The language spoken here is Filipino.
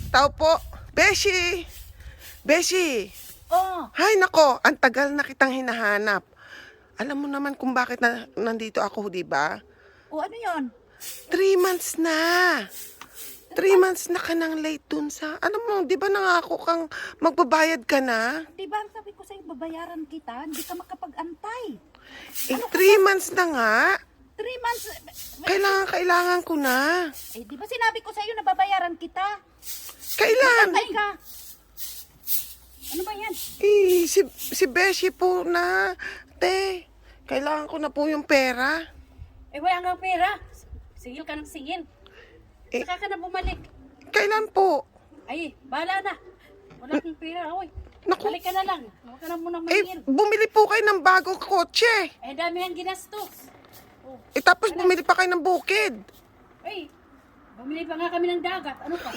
Tao po. Beshi! Beshi! Oh, Hay nako, ang tagal na kitang hinahanap. Alam mo naman kung bakit nandito ako, di ba? o ano yon? 3 months na. 3 months na ka nang late dun sa... Alam mo, di ba nangako kang magbabayad ka na? Di ba ang sabi ko sa'yo, babayaran kita, hindi ka makapag-antay. Eh, 3 months na nga. 3 months, Kailangan ko na. eh di ba sinabi ko sa'yo na babayaran kita? Kailan? Antay ka. Ano ba yan? Eh, si Beshi po na. Te, kailangan ko na po yung pera. Eh wala kang pera. Singil ka ng singil. Eh. Saka ka na bumalik. Kailan po? Ay, bahala na. Wala kang pera, oy. Naku. Balik ka na lang. Huwag ka na munang Eh, mangil. bumili po kayo ng bagong kotse. Eh, dami ang ginastos. Oh, Eh, tapos bumili pa kayo ng bukid. ay, bumili pa nga kami ng dagat. Ano pa?